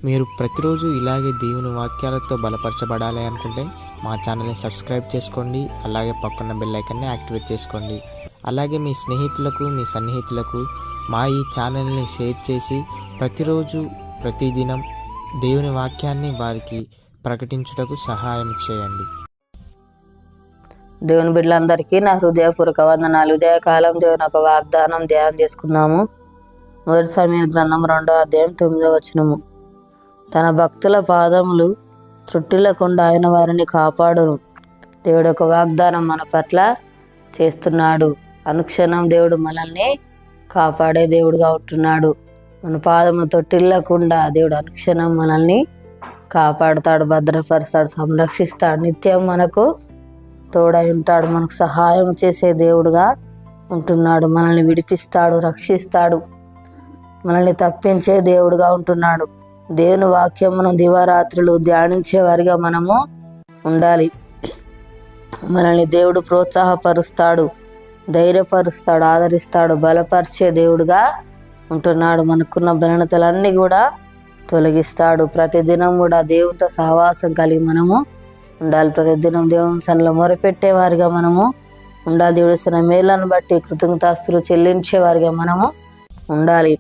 మీరు ప్రతిరోజు ఇలాగే దేవుని వాక్యాలతో బలపరచబడాలి అనుకుంటే మా ఛానల్ని సబ్స్క్రైబ్ చేసుకోండి. అలాగే పక్కన బెల్ ఐకాన్ని యాక్టివేట్ చేసుకోండి. అలాగే మీ స్నేహితులకు, మీ సన్నిహితులకు మా ఈ ఛానల్ని షేర్ చేసి ప్రతిరోజు ప్రతిదినం దేవుని వాక్యాన్ని వారికి ప్రకటించుటకు సహాయం చేయండి. దేవుని బిడ్డలందరికీ నా హృదయపూర్వక వందనాలు. ఉదయకాలం దేవుని ఒక వాగ్దానం ధ్యానం చేసుకుందాము. మొదటి సమూయేలు గ్రంథం 2వ అధ్యాయం 9వ వచనము. తన భక్తుల పాదములు త్రుట్టిల్లకుండా ఆయన వారిని కాపాడును. దేవుడు ఒక వాగ్దానం మన పట్ల చేస్తున్నాడు. అనుక్షణం దేవుడు మనల్ని కాపాడే దేవుడుగా ఉంటున్నాడు. మన పాదములు తొట్టిల్లకుండా దేవుడు అనుక్షణం మనల్ని కాపాడుతాడు, భద్రపరుస్తాడు, సంరక్షిస్తాడు. నిత్యం మనకు తోడై ఉంటాడు. మనకు సహాయం చేసే దేవుడుగా ఉంటున్నాడు. మనల్ని విడిపిస్తాడు, రక్షిస్తాడు, మనల్ని తప్పించే దేవుడుగా ఉంటున్నాడు. దేవుని వాక్యం మనం దివారాత్రులు ధ్యానించే వారిగా మనము ఉండాలి. మనల్ని దేవుడు ప్రోత్సాహపరుస్తాడు, ధైర్యపరుస్తాడు, ఆదరిస్తాడు, బలపరిచే దేవుడుగా ఉంటున్నాడు. మనకున్న బలహీనతలన్నీ కూడా తొలగిస్తాడు. ప్రతిదినం కూడా దేవునితో సహవాసం కలిగి మనము ఉండాలి. ప్రతిదినం దేవుని సన్నిధిలో మొరపెట్టే వారిగా మనము ఉండాలి. దేవుడు ఇస్తున్న మేలను బట్టి కృతజ్ఞతాస్తులు చెల్లించే వారిగా మనము ఉండాలి.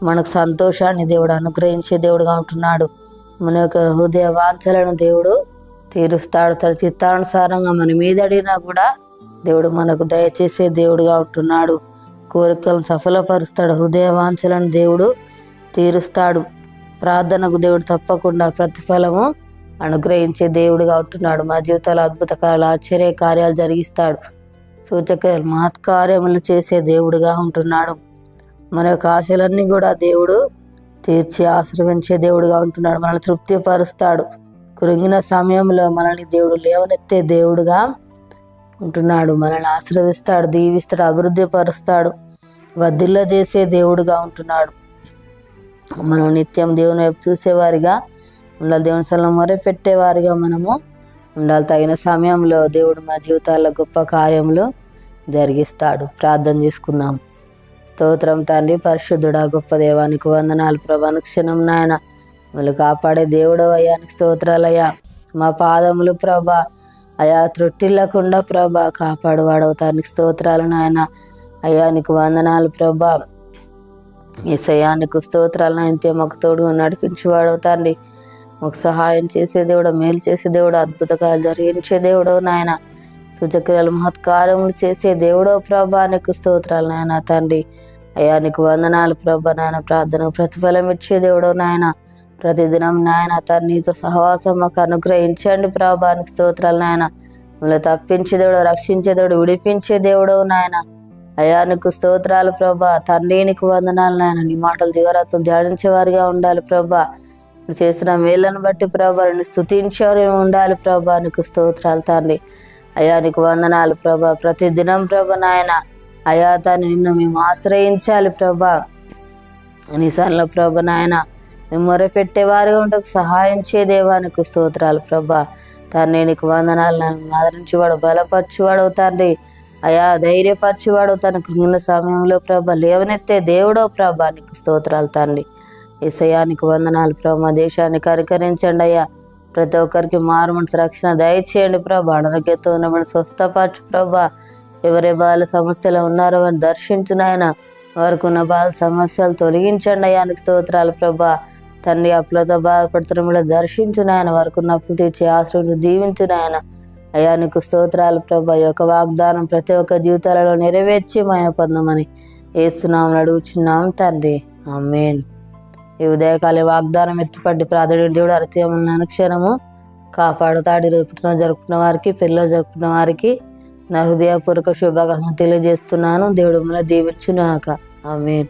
మనకు సంతోషాన్ని దేవుడు అనుగ్రహించే దేవుడుగా ఉంటున్నాడు. మన యొక్క హృదయ వాంఛలను దేవుడు తీరుస్తాడు. తన చిత్తానుసారంగా మన మీద అడిగినా కూడా దేవుడు మనకు దయచేసే దేవుడుగా ఉంటున్నాడు. కోరికలను సఫలపరుస్తాడు. హృదయ వాంఛలను దేవుడు తీరుస్తాడు. ప్రార్థనకు దేవుడు తప్పకుండా ప్రతిఫలము అనుగ్రహించే దేవుడుగా ఉంటున్నాడు. మా జీవితాలు అద్భుత కార్యాలు, ఆశ్చర్య కార్యాలు జరిగిస్తాడు. సూచక్రియలు, మహత్కార్యములు చేసే దేవుడుగా ఉంటున్నాడు. మన యొక్క ఆశలన్నీ కూడా దేవుడు తీర్చి ఆశ్రయించే దేవుడుగా ఉంటున్నాడు. మనల్ని తృప్తిపరుస్తాడు. కృంగిన సమయంలో మనల్ని దేవుడు లేవనెత్తే దేవుడుగా ఉంటున్నాడు. మనల్ని ఆశ్రయిస్తాడు, దీవిస్తాడు, అభివృద్ధి పరుస్తాడు, వర్ధిల్ల చేసే దేవుడుగా ఉంటున్నాడు. మనం నిత్యం దేవుని వైపు చూసేవారిగా ఉండాలి. దేవుని సన్నిధిలో మొరపెట్టేవారిగా మనము ఉండాలి. తగిన సమయంలో దేవుడు మా జీవితాల్లో గొప్ప కార్యములు జరిగిస్తాడు. ప్రార్థన చేసుకుందాం. స్తోత్రం తండ్రి, పరిశుద్ధుడా, గొప్ప దేవానికి వందనాలు ప్రభా. అనుక్షణం నాయన మమ్మల్ని కాపాడే దేవుడు అయ్యానికి స్తోత్రాలయ్యా. మా పాదములు ప్రభా అయా త్రుట్టిల్లకుండా ప్రభా కాపాడువాడవుతానికి స్తోత్రాలు నాయన. అయ్యానికి వందనాలు ప్రభా. యేసయ్యానికి స్తోత్రాలు నాయన. మాకు తోడు నడిపించేవాడవుతాండి. మాకు సహాయం చేసే దేవుడు, మేలు చేసే దేవుడు, అద్భుతకాలు జరిగించే దేవుడు నాయన. సూచక్రియలు, మహత్కార్యములు చేసే దేవుడో ప్రభా నీకు స్తోత్రాలు నాయన తండ్రి. అయ్యా నీకు వందనాలు ప్రభా నాయన. ప్రార్థనకు ప్రతిఫలం ఇచ్చే దేవుడు నాయన. ప్రతిదినం నాయన తండ్రి నీతో సహవాసం మాకు అనుగ్రహించండి ప్రభా నీకు స్తోత్రాలు నాయన. మిమ్మల్ని తప్పించే దేవుడు, రక్షించే దేవుడు, విడిపించే దేవుడు నాయన. అయ్యా నీకు స్తోత్రాలు ప్రభా తండ్రి. నీకు వందనాలు నాయన. నీ మాటలు దివరాత్రులు ధ్యానించే వారిగా ఉండాలి ప్రభా. చేసిన మేళ్ళను బట్టి ప్రభా నిన్ను స్తుతించేవారు ఉండాలి ప్రభా నీకు స్తోత్రాలు తండ్రి. అయ్యా నీకు వందనాలు ప్రభా. ప్రతిదినం ప్రభా నాయన అయా తాను నిన్ను మేము ఆశ్రయించాలి ప్రభా. నీ సన్నిధిలో ప్రభా నాయన మేము మొరపెట్టేవారుగా ఉండకు సహాయం చేయదేవానికి స్తోత్రాలు ప్రభా. తండ్రి నీకు వందనాలు. నన్ను ఆదరించేవాడు, బలపరచువాడు తండ్రి. అయా ధైర్యపరచువాడు తన కృంగిన సమయంలో ప్రభా లేవనెత్తే దేవుడో ప్రభా నీకు స్తోత్రాలు తండ్రి. యేసయ్యానికి వందనాలు ప్రభా. మా దేశాన్ని కనికరించండి అయ్యా. ప్రతి ఒక్కరికి మారు మనసు రక్షణ దయచేయండి ప్రభా. అనారోగ్యంతో ఉన్నవాడిని స్వస్థపరచు ప్రభా. ఎవరే బాల సమస్యలు ఉన్నారో వారిని దర్శించు నాయన. వారికి ఉన్న బాల సమస్యలు తొలగించండి అయ్యానికి స్తోత్రాలు ప్రభా. తండ్రి అప్పులతో బాధపడుతున్న దర్శించు నాయన. వారికి ఉన్న అప్పులు తీర్చి ఆశ్రయం దీవించు నాయన. అయ్యానికి స్తోత్రాలు ప్రభా. ఈ యొక్క వాగ్దానం ప్రతి ఒక్క జీవితాలలో నెరవేర్చి మాయ పొందమని యేసునామములో అడుగుచున్నాం తండ్రి, ఆమేన్. ఈ ఉదయకాలే వాగ్దానం ఎత్తిపట్టి ప్రార్థన దేవుడు అరతీయమని అనుక్షణము కాపాడుతాడు. ఈరోజు పుట్టిన జరుపుకున్న వారికి, పెళ్ళిలో జరుపుకున్న వారికి నా హృదయపూర్వక శుభాకాంక్షలు తెలియజేస్తున్నాను. దేవుడు మిమ్మల్ని దీవించుగాక, ఆమేన్.